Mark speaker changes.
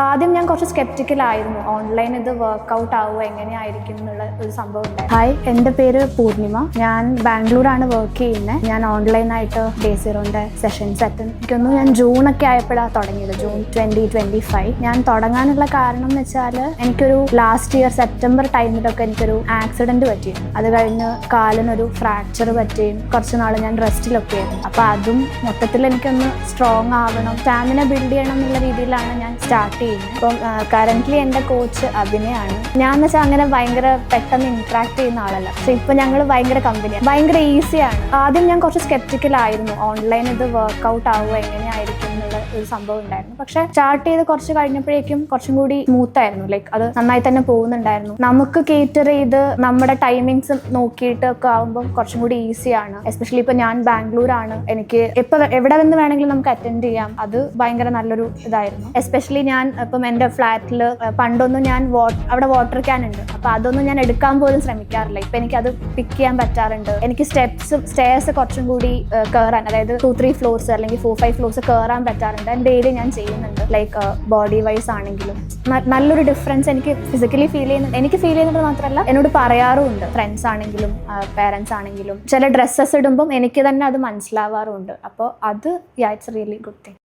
Speaker 1: ആദ്യം ഞാൻ കുറച്ച് സ്കെപ്റ്റിക്കലായിരുന്നു. ഓൺലൈൻ ഇത് വർക്കൗട്ട് ആവുക എങ്ങനെയായിരിക്കും എന്നുള്ള ഒരു സംഭവം ഉണ്ടായി. ഹായ്, എൻ്റെ പേര് പൂർണിമ. ഞാൻ ബാംഗ്ലൂരാണ് വർക്ക് ചെയ്യുന്നത്. ഞാൻ ഓൺലൈനായിട്ട് ഡേ0ൻ്റെ സെഷൻസ് എനിക്കൊന്നും ഞാൻ ജൂണൊക്കെ ആയപ്പോഴാണ് തുടങ്ങിയത്, ജൂൺ 2025. ഞാൻ തുടങ്ങാനുള്ള കാരണം എന്ന് വെച്ചാൽ എനിക്കൊരു ലാസ്റ്റ് ഇയർ സെപ്റ്റംബർ ടൈമിലൊക്കെ എനിക്കൊരു ആക്സിഡൻറ്റ് പറ്റിയിരുന്നു. അത് കഴിഞ്ഞ് കാലിനൊരു ഫ്രാക്ചർ പറ്റുകയും കുറച്ച് നാൾ ഞാൻ റെസ്റ്റിലൊക്കെ ആയിരുന്നു. അപ്പോൾ അതും മൊത്തത്തിൽ എനിക്കൊന്ന് സ്ട്രോങ് ആവണം, സ്റ്റാമിന ബിൽഡ് ചെയ്യണം എന്നുള്ള രീതിയിലാണ് ഞാൻ സ്റ്റാർട്ട് ചെയ്യുന്നത്. അപ്പം കറന്റ്ലി എൻ്റെ കോച്ച് അഭിനയാണ്. ഞാൻ എന്ന് വെച്ചാൽ അങ്ങനെ ഭയങ്കര പെട്ടെന്ന് ഇന്ററാക്ട് ചെയ്യുന്ന ആളല്ല. പക്ഷെ ഇപ്പൊ ഞങ്ങൾ ഭയങ്കര കമ്പനിയാണ്, ഭയങ്കര ഈസിയാണ്. ആദ്യം ഞാൻ കുറച്ച് സ്കെപ്റ്റിക്കലായിരുന്നു. ഓൺലൈൻ ഇത് വർക്കൗട്ട് ആവുക എങ്ങനെയായിരിക്കും എന്നുള്ള ഒരു സംഭവം ഉണ്ടായിരുന്നു. പക്ഷെ സ്റ്റാർട്ട് ചെയ്ത് കുറച്ച് കഴിഞ്ഞപ്പോഴേക്കും കുറച്ചും കൂടി സ്മൂത്ത് ആയിരുന്നു. ലൈക്ക് അത് നന്നായി തന്നെ പോകുന്നുണ്ടായിരുന്നു. നമുക്ക് കേറ്റർ ചെയ്ത് നമ്മുടെ ടൈമിങ്സ് നോക്കിയിട്ട് ഒക്കെ ആകുമ്പോൾ കുറച്ചും കൂടി ഈസിയാണ്. എസ്പെഷ്യലി ഇപ്പൊ ഞാൻ ബാംഗ്ലൂരാണ്, എനിക്ക് ഇപ്പൊ എവിടെ നിന്ന് വേണമെങ്കിലും നമുക്ക് അറ്റൻഡ് ചെയ്യാം. അത് ഭയങ്കര നല്ലൊരു ഇതായിരുന്നു. എസ്പെഷ്യലി ഞാൻ ഇപ്പം എൻ്റെ ഫ്ലാറ്റിൽ പണ്ടൊന്നും ഞാൻ അവിടെ വാട്ടർ ക്യാൻ ഉണ്ട്, അപ്പൊ അതൊന്നും ഞാൻ എടുക്കാൻ പോലും ശ്രമിക്കാറില്ല. ഇപ്പൊ എനിക്ക് അത് പിക്ക് ചെയ്യാൻ പറ്റാറുണ്ട്. എനിക്ക് സ്റ്റെയർസ് കുറച്ചും കൂടി കയറാൻ, അതായത് 2-3 ഫ്ലോർസ് അല്ലെങ്കിൽ 4-5 ഫ്ലോർസ് കയറാൻ പറ്റാറുണ്ട്. ഡെയിലി ഞാൻ ചെയ്യുന്നുണ്ട്. ലൈക്ക് ബോഡി വൈസ് ആണെങ്കിലും നല്ലൊരു ഡിഫറൻസ് എനിക്ക് ഫിസിക്കലി ഫീൽ ചെയ്യുന്നത് മാത്രമല്ല എന്നോട് പറയാറുമുണ്ട്. ഫ്രണ്ട്സ് ആണെങ്കിലും പേരൻസ് ആണെങ്കിലും ചില ഡ്രസ്സസ് ഇടുമ്പം എനിക്ക് തന്നെ അത് മനസ്സിലാവാറുമുണ്ട്. അപ്പോൾ അത് ഇറ്റ്സ് റിയലി ഗുഡ് തിങ്.